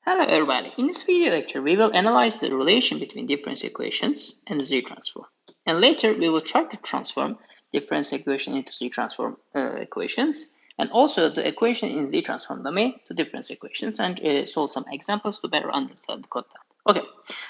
Hello everybody, in this video lecture we will analyze the relation between difference equations and the Z-transform. And later we will try to transform difference equation into Z-transform equations and also the equation in Z-transform domain to difference equations and solve some examples to better understand the content. Okay,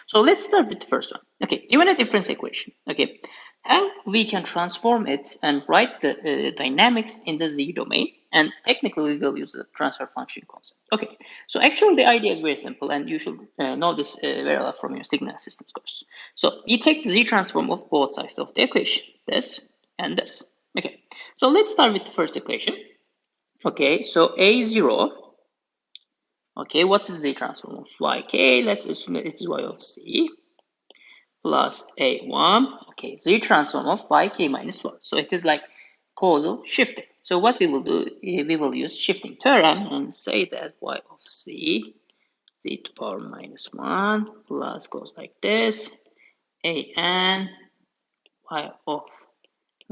so let's start with the first one. Okay, given a difference equation, okay, how we can transform it and write the dynamics in the Z domain, and technically we will use the transfer function concept. Okay, so actually the idea is very simple and you should know this very well from your signal systems course. So we take the Z transform of both sides of the equation, this and this. Okay, so let's start with the first equation. Okay, so A0, okay, what is Z transform of yk? Let's assume that it's y of z plus a1, okay, Z transform of yk minus 1. So it is like causal shifting. So what we will do, we will use shifting theorem and say that y of z to power minus 1 plus goes like this, an y of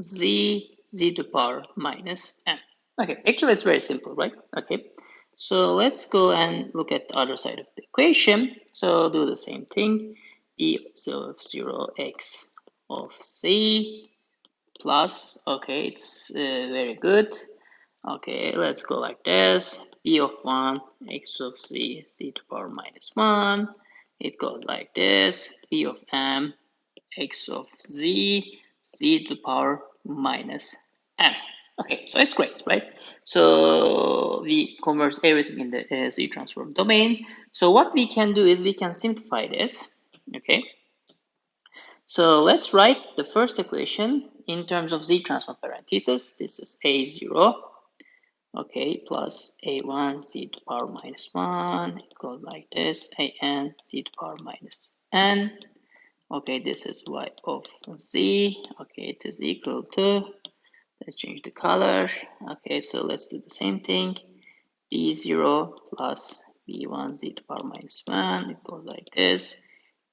z to power minus n. Okay, actually it's very simple, right? Okay, so let's go and look at the other side of the equation. So do the same thing, e of 0 x of z plus, okay, it's very good. Okay, let's go like this, b of 1 x of z to power minus 1, it goes like this, b of m x of z to the power minus n. Okay, so it's great, right? So we convert everything in the Z transform domain. So what we can do is we can simplify this, okay? So let's write the first equation in terms of Z transform parentheses. This is A0, okay, plus A1 Z to the power minus 1. It goes like this, AN Z to the power minus N. Okay, this is y of z. Okay, it is equal to, let's change the color. Okay, so let's do the same thing. B0 plus B1 z to the power minus 1. It goes like this.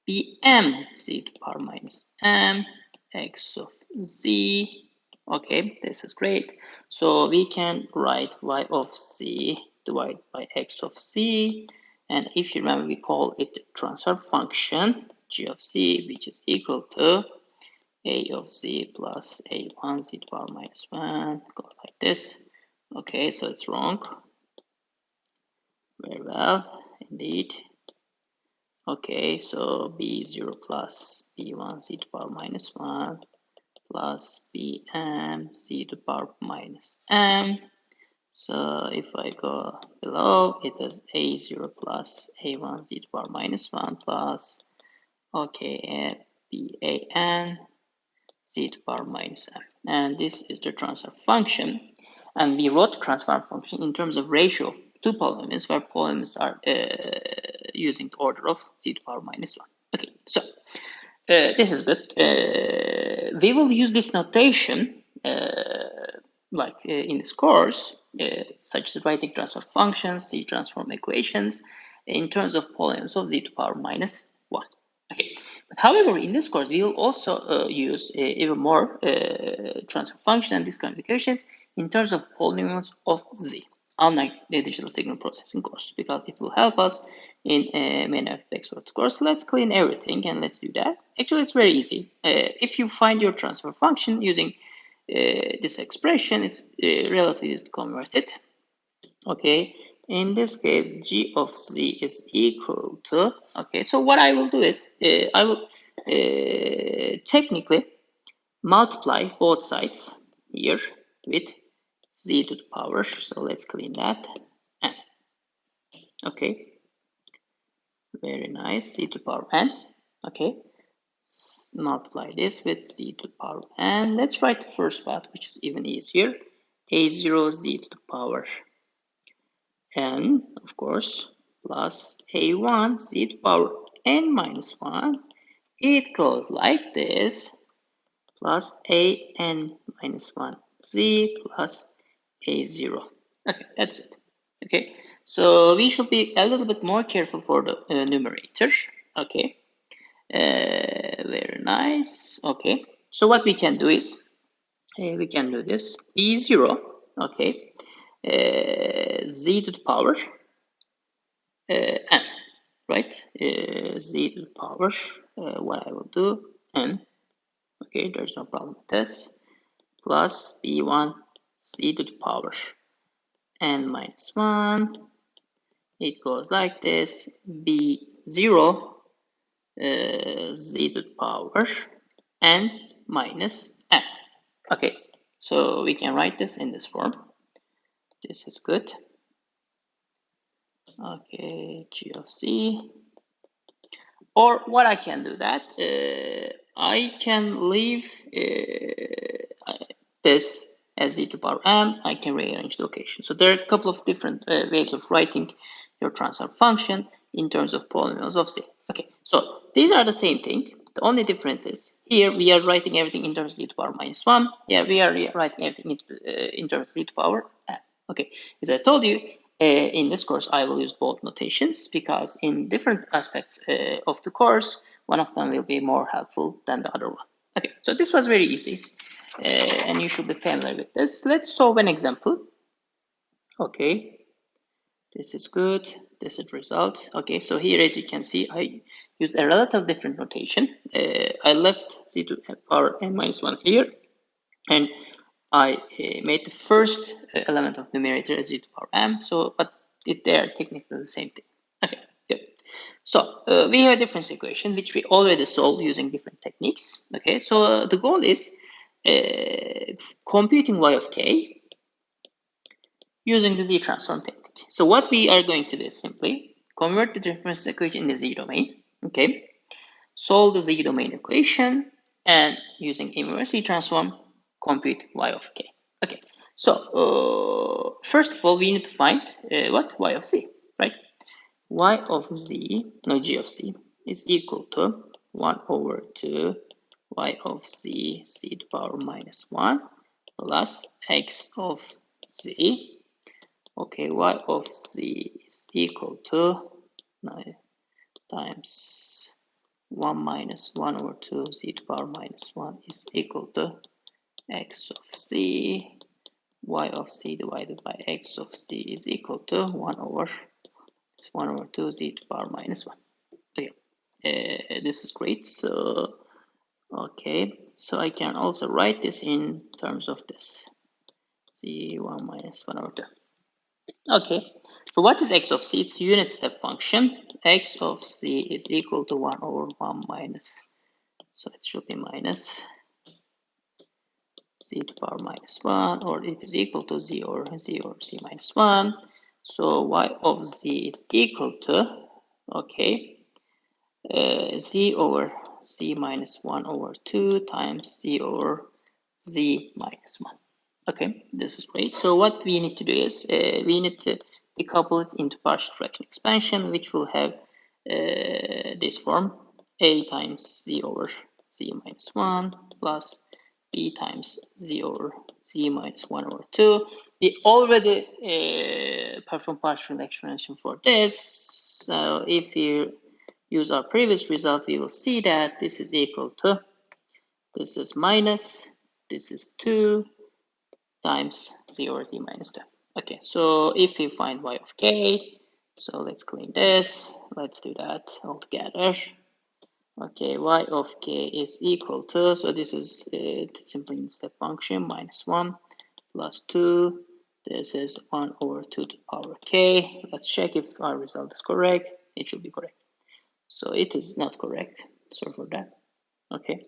Bm z to the power minus m x of z. Okay, this is great. So we can write y of z divided by x of z. And if you remember, we call it transfer function g of z, which is equal to a of z plus a1 z to the power minus 1. Goes like this. Okay, so it's wrong. Very well, indeed. Okay, so b0 plus b1 z to the power minus 1 plus bm z to the power minus m. So if I go below, it is a0 plus a1 z to the power minus 1 plus, okay, ban z to the power minus m. And this is the transfer function. And we wrote the transfer function in terms of ratio of two polynomials, where polynomials are using the order of z to the power minus 1. Okay, so this is good. We will use this notation in this course, such as writing transfer functions, Z transform equations, in terms of polynomials of z to the power minus 1. Okay, but however, in this course, we will also use even more transfer function and discrete equations in terms of polynomials of z, unlike the digital signal processing course, because it will help us in many aspects of the course. Let's clean everything and let's do that. Actually, it's very easy. If you find your transfer function using this expression, it's relatively easy to convert it. Okay, in this case, g of z is equal to, okay, so what I will do is I will technically multiply both sides here with z to the power, so let's clean that, n. Okay, very nice, z to the power n. Okay, multiply this with z to the power n. Let's write the first part, which is even easier, a0 z to the power n, of course, plus a1 z to the power n minus 1. It goes like this, plus an minus 1 z plus a0. Okay, that's it. Okay, so we should be a little bit more careful for the numerator. Okay, very nice. Okay, so what we can do is we can do this b0. Okay, z to the power n. right? Z to the power, what I will do, n, okay, there's no problem with this, plus b1 z to the power n minus 1. It goes like this, b0 z to the power n minus n. Okay, so we can write this in this form. This is good. Okay, g of z. Or what I can do that, I can leave this as z to the power n. I can rearrange the location. So there are a couple of different ways of writing your transfer function in terms of polynomials of z. Okay, so these are the same thing. The only difference is here we are writing everything in terms of z to the power minus 1. Yeah, we are writing everything in terms of z to the power n. Okay, as I told you, in this course, I will use both notations because in different aspects of the course, one of them will be more helpful than the other one. Okay, so this was very easy and you should be familiar with this. Let's solve an example. Okay, this is good. This is the result. Okay, so here as you can see, I used a relative different notation. I left z to the power n minus 1 here, and I made the first element of numerator as z to the power m, so but they are technically the same thing. Okay, good. So we have a difference equation which we already solved using different techniques. Okay, so the goal is computing y of k using the z transform technique. So what we are going to do is simply convert the difference equation in the z domain. Okay, solve the z domain equation, and using inverse z transform, compute y of k. Okay, so first of all, we need to find what? Y of z, right? Y of z, no, g of z is equal to 1 over 2 y of z, z to the power minus 1 plus x of z. Okay, y of z is equal to 9 times 1 minus 1 over 2 z to the power minus 1 is equal to x of z. Y of z divided by x of z is equal to 1 over 2 z to the power minus 1. Okay, this is great. So, okay, so I can also write this in terms of this z1 minus 1 over 2. Okay, so what is x of z? It's a unit step function. X of z is equal to 1 over 1 minus, so it should be minus z to the power minus 1, or it is equal to z or z minus 1. So y of z is equal to, okay, z over z minus 1 over 2 times z over z minus 1. Okay, this is great. So what we need to do is we need to decouple it into partial fraction expansion, which will have this form: a times z over z minus 1 plus b times z over z minus 1 over 2. We already performed partial expansion for this. So if you use our previous result, we will see that this is equal to, this is minus, this is 2 times z over z minus 2. Okay, so if we find y of k, so let's clean this. Let's do that all together. Okay, y of k is equal to, so this is simply in step function, minus 1 plus 2. This is 1 over 2 to the power k. Let's check if our result is correct. It should be correct. So it is not correct. Sorry for that. Okay.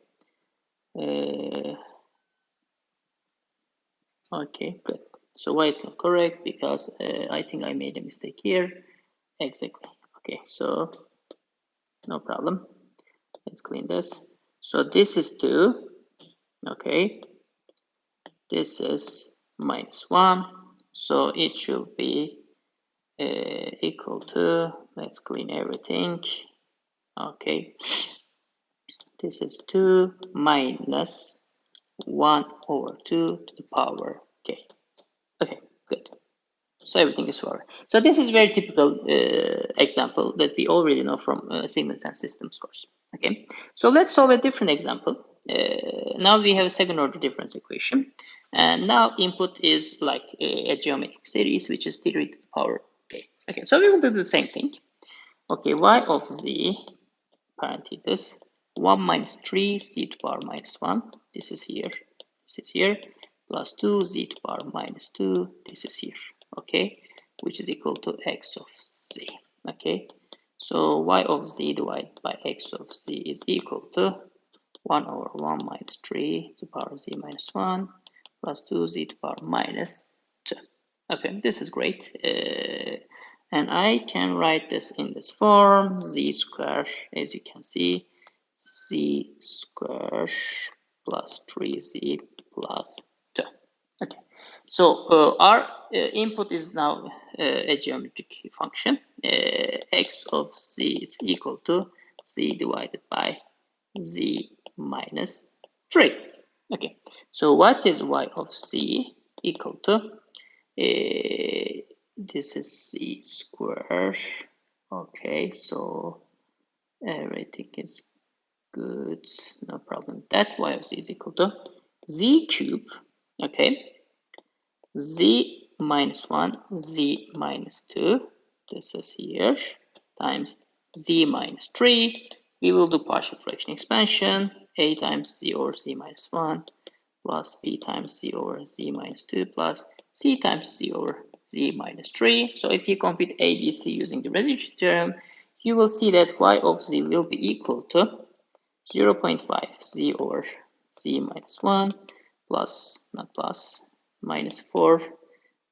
Okay, good. So why it's not correct? Because I think I made a mistake here. Exactly. Okay, so no problem. Let's clean this. So this is 2. Okay. This is minus 1. So it should be equal to, let's clean everything. Okay. This is 2 minus 1 over 2 to the power k. Okay, good. So everything is forward. So this is very typical example that we already know from Signals and Systems course. Okay, so let's solve a different example. Now we have a second order difference equation, and now input is like a geometric series, which is 3 to the power k. Okay, so we will do the same thing. Okay, y of z, parenthesis, 1 minus 3 z to power minus 1, this is here, plus 2 z to power minus 2, this is here, okay, which is equal to x of z, okay. So y of z divided by x of z is equal to 1 over 1 minus 3 to the power z minus 1 plus 2 z to the power minus 2. Okay, this is great. And I can write this in this form, z squared, as you can see, z squared plus 3z plus 2. Okay, so our input is now a geometric function. X of z is equal to z divided by z minus 3. Okay, so what is y of z equal to? This is z squared. Okay, so everything is good, no problem with that. Y of z is equal to z cube, okay, z minus 1, z minus 2, this is here, times z minus 3. We will do partial fraction expansion, a times z over z minus 1 plus b times z over z minus 2 plus c times z over z minus 3. So if you compute a, b, c using the residual theorem, you will see that y of z will be equal to 0.5 z over z minus 1 plus, not plus, minus 4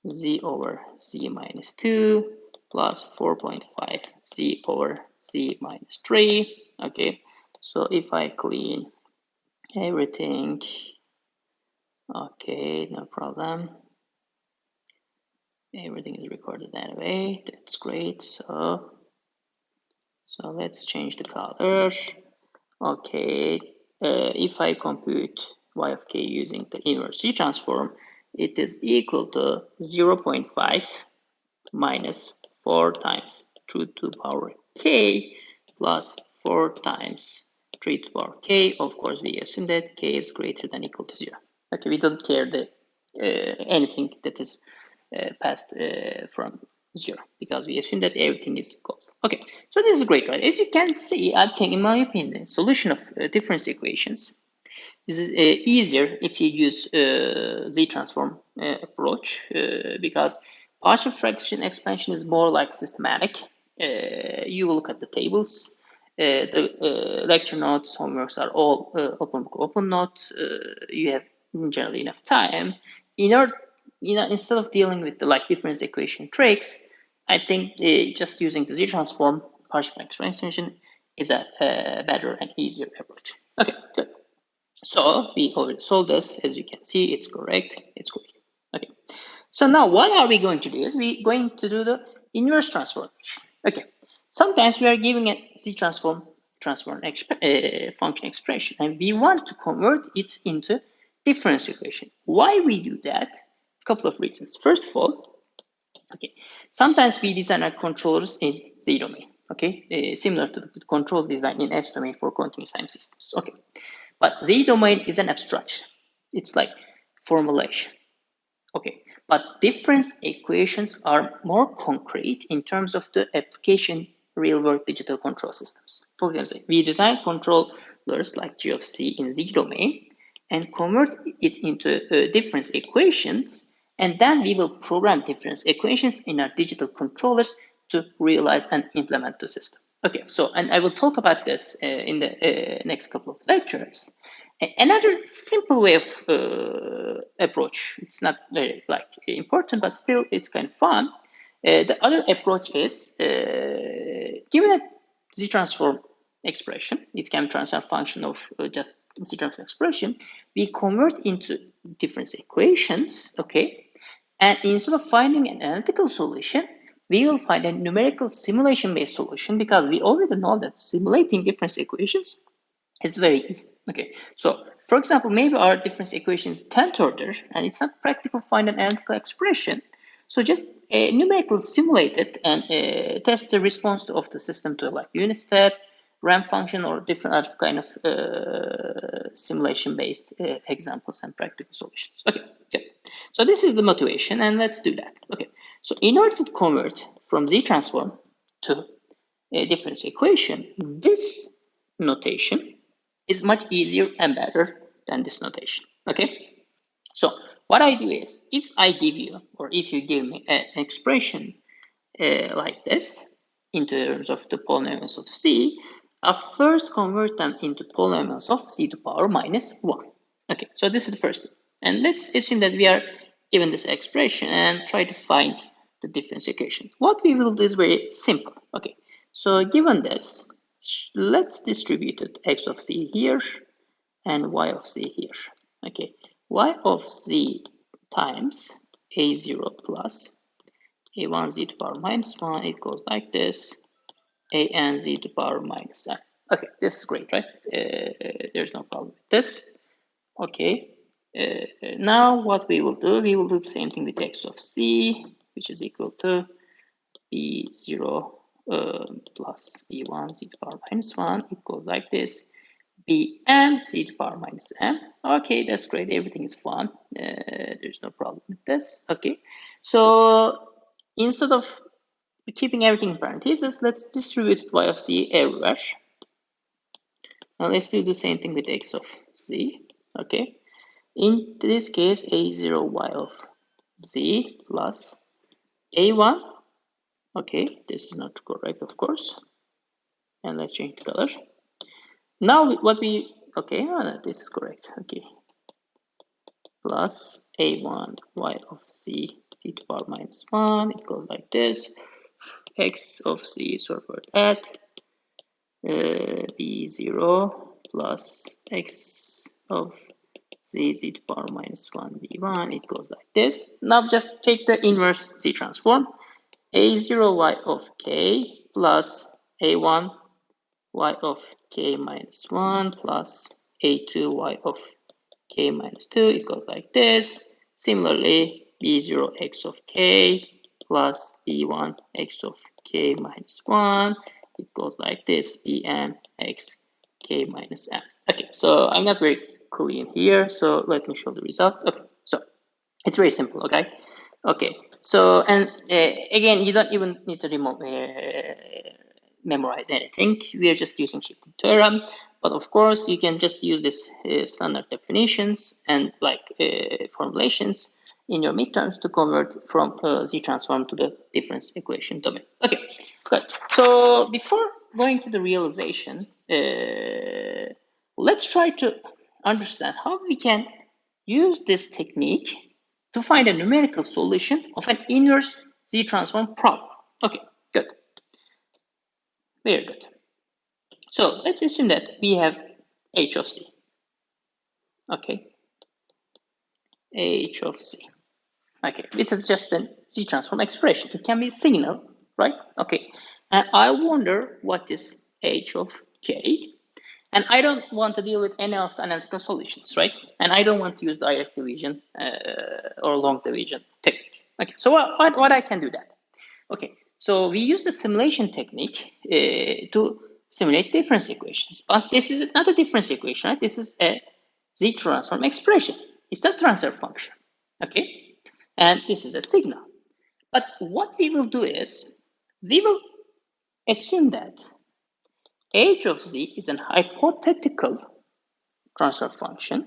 z over z minus 2 plus 4.5 z over z minus 3. Okay, so if I clean everything, okay, no problem. Everything is recorded that way. That's great. So let's change the color. Okay, if I compute y of k using the inverse Z transform, it is equal to 0.5 minus 4 times 2 to the power k plus 4 times 3 to the power k. Of course, we assume that k is greater than or equal to 0. Okay, we don't care the anything that is passed from 0 because we assume that everything is closed. Okay, so this is great, right? As you can see, I think, in my opinion, solution of difference equations is easier if you use Z transform approach because partial fraction expansion is more like systematic. You will look at the tables. The lecture notes, homeworks are all open book, open note. You have generally enough time. In order, instead of dealing with the difference equation tricks, I think just using the Z transform partial fraction expansion is a better and easier approach. Okay, good. So we already solved this. As you can see, it's correct. It's great. Okay. So now what are we going to do is we're going to do the inverse transformation. Okay. Sometimes we are giving a Z transform function expression and we want to convert it into difference equation. Why we do that? A couple of reasons. First of all, okay, sometimes we design our controllers in Z domain. Okay, similar to the control design in S domain for continuous time systems. Okay. But Z domain is an abstraction. It's like formulation. Okay, but difference equations are more concrete in terms of the application real-world digital control systems. For example, we design controllers like G of C in Z domain and convert it into difference equations, and then we will program difference equations in our digital controllers to realize and implement the system. Okay, so, and I will talk about this in the next couple of lectures. Another simple way of approach, it's not very important, but still it's kind of fun. The other approach is given a Z transform expression, it can be transfer function of just Z transform expression, we convert into difference equations, okay? And instead of finding an analytical solution, we will find a numerical simulation-based solution because we already know that simulating difference equations is very easy. Okay, so for example, maybe our difference equation is 10th order and it's not practical to find an analytical expression. So just numerically simulate it and test the response of the system to unit step, ramp function, or different other kind of simulation-based examples and practical solutions. Okay, good. So this is the motivation, and let's do that. Okay, so in order to convert from Z transform to difference equation, this notation is much easier and better than this notation. Okay, so what I do is, if I give you, or if you give me an expression like this in terms of the polynomials of z, I'll first convert them into polynomials of z to the power minus 1. Okay, so this is the first thing. And let's assume that we are given this expression and try to find the difference equation. What we will do is very simple. Okay, so given this, let's distribute it x of z here and y of z here. Okay, y of z times a0 plus a1 z to the power minus 1, it goes like this, a n z to the power minus n. Okay, this is great, right? There's no problem with this. Okay, now what we will do the same thing with x of z, which is equal to b0 plus b1 z to the power minus 1. It goes like this, bm z to the power minus m. Okay, that's great. Everything is fine. There's no problem with this. Okay, so instead of keeping everything in parentheses, let's distribute y of z everywhere. Now let's do the same thing with x of z. Okay, in this case, a0 y of z plus a1. Okay, this is not correct, of course. And let's change the color. Now what we, okay, this is correct. Okay, plus a1 y of z to the power minus 1. It goes like this. X of z is referred at b0 plus x of z to the power minus 1 b1. It goes like this. Now just take the inverse z transform. a0 y of k plus a1 y of k minus 1 plus a2 y of k minus 2. It goes like this. Similarly, b0 x of k plus b1 x of k minus 1. It goes like this, bm x k minus m. Okay, so I'm not very clean here, so let me show the result. Okay, so it's very simple, okay? Okay, so, and again, you don't even need to memorize anything. We are just using shifting theorem, but of course you can just use this standard definitions and like formulations in your midterms to convert from z transform to the difference equation domain. Okay, good. So before going to the realization, let's try to understand how we can use this technique to find a numerical solution of an inverse z transform problem. Okay, good. Very good. So let's assume that we have h of z. Okay, h of z. Okay, this is just a z transform expression. It can be a signal, right? Okay, and I wonder what is h of k. And I don't want to deal with any of the analytical solutions, right? And I don't want to use direct division or long division technique. Okay, so what I can do that? Okay, so we use the simulation technique to simulate difference equations. But this is not a difference equation, right? This is a z transform expression. It's a transfer function, okay? And this is a signal. But what we will do is, we will assume that h of z is an hypothetical transfer function.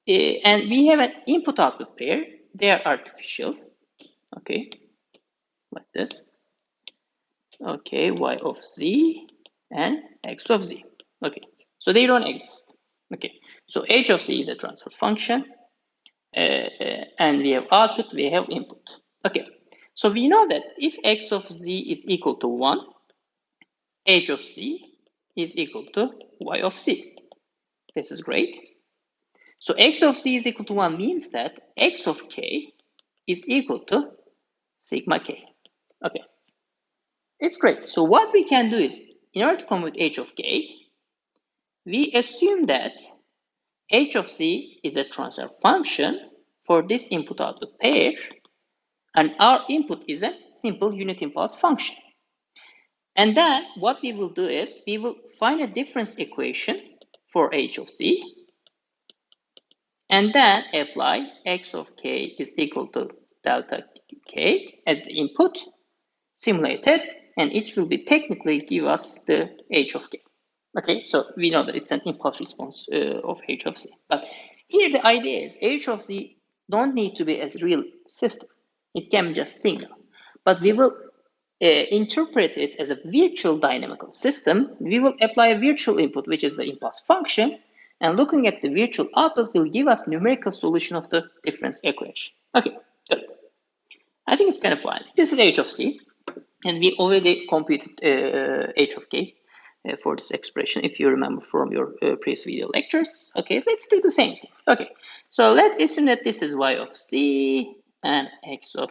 And we have an input-output pair. They are artificial, okay? Like this. Okay, y of z and x of z. Okay, so they don't exist. Okay, so h of z is a transfer function, and we have output, we have input. Okay, so we know that if x of z is equal to 1, h of z is equal to y of z. This is great. So x of z is equal to 1 means that x of k is equal to sigma k. Okay, it's great. So what we can do is, in order to come with h of k, we assume that h of z is a transfer function for this input-output pair, and our input is a simple unit impulse function. And then what we will do is, we will find a difference equation for h of z, and then apply x of k is equal to delta k as the input, simulate it, and it will be technically give us the h of k. Okay, so we know that it's an impulse response of h of z. But here the idea is h of z don't need to be a real system. It can be just signal. But we will interpret it as a virtual dynamical system. We will apply a virtual input, which is the impulse function, and looking at the virtual output will give us numerical solution of the difference equation. Okay, good. I think it's kind of fine. This is h of c, and we already computed h of k for this expression, if you remember from your previous video lectures. Okay, let's do the same thing. Okay, so let's assume that this is y of z and x of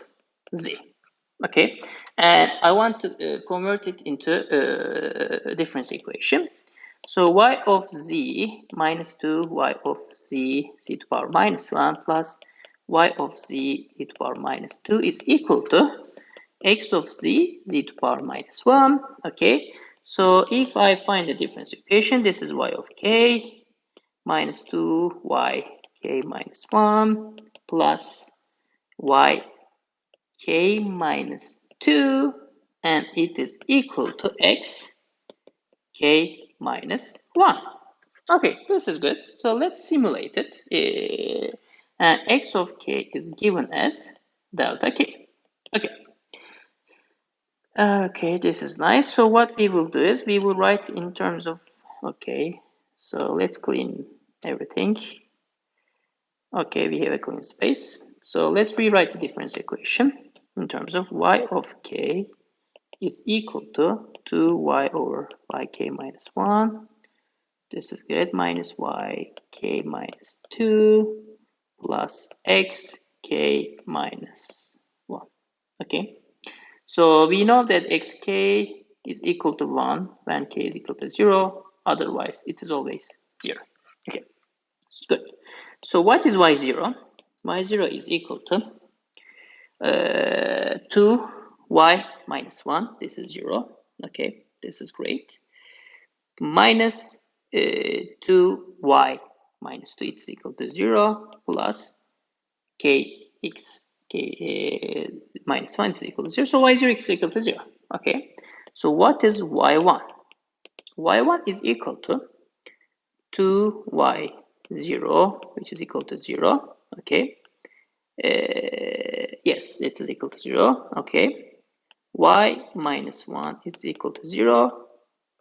z. Okay, and I want to convert it into a difference equation. So y of z minus 2 y of z to the power minus 1 plus y of z to the power minus 2 is equal to x of z to the power minus 1. Okay, so if I find the difference equation, this is y of k minus 2 y k minus 1 plus y k minus 2, and it is equal to x k minus 1. Okay, this is good. So let's simulate it. And x of k is given as delta k. Okay. Okay, this is nice. So what we will do is we will write in terms of, okay, so let's clean everything. Okay, we have a clean space. So let's rewrite the difference equation in terms of y of k is equal to 2y over yk minus 1. This is good, minus yk minus 2 plus xk minus 1. Okay, so we know that xk is equal to 1 when k is equal to 0. Otherwise, it is always 0. Okay, it's good. So what is y0? Y0 is equal to 2y minus 1. This is 0. Okay, this is great. Minus 2y minus 2, it's equal to 0 plus kx minus 1 is equal to 0. So y0 is equal to 0. Okay, so what is y1? y1 is equal to 2y0, which is equal to 0. Okay, yes, it is equal to 0. Okay, y minus 1 is equal to 0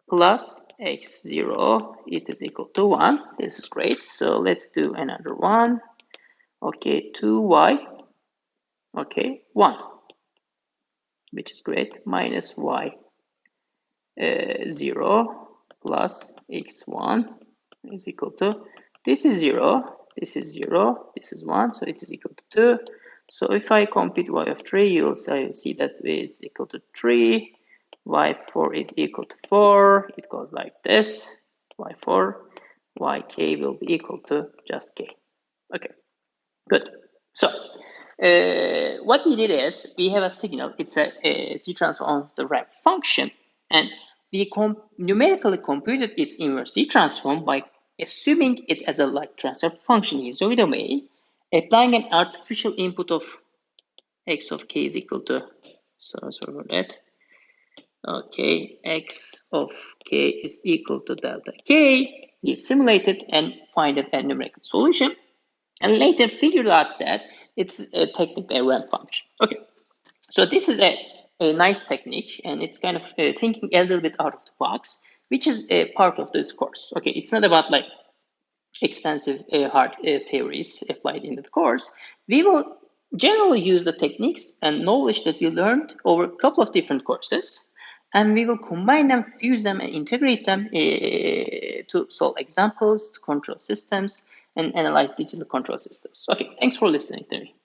plus x0, it is equal to 1. This is great. So let's do another one. Okay, 2y, okay, 1, which is great, minus y 0 plus x1 is equal to, this is 0, this is 0, this is 1, so it is equal to 2. So if I compute y of 3, you will see that it is equal to 3. y4 is equal to 4. It goes like this. y4, yk will be equal to just k. Okay, good. So what we did is we have a signal. It's a Z transform of the ramp function, and we numerically computed its inverse Z transform by assuming it as a like transfer function in zero domain, applying an artificial input of x of k is equal to, sorry for that. Okay, x of k is equal to delta k. We simulated and find a numerical solution, and later figured out that it's technically a ramp function. Okay, so this is a nice technique, and it's kind of thinking a little bit out of the box, which is a part of this course. Okay, it's not about like extensive hard theories applied in the course. We will generally use the techniques and knowledge that we learned over a couple of different courses, and we will combine them, fuse them, and integrate them to solve examples, to control systems, and analyze digital control systems. Okay, thanks for listening to me.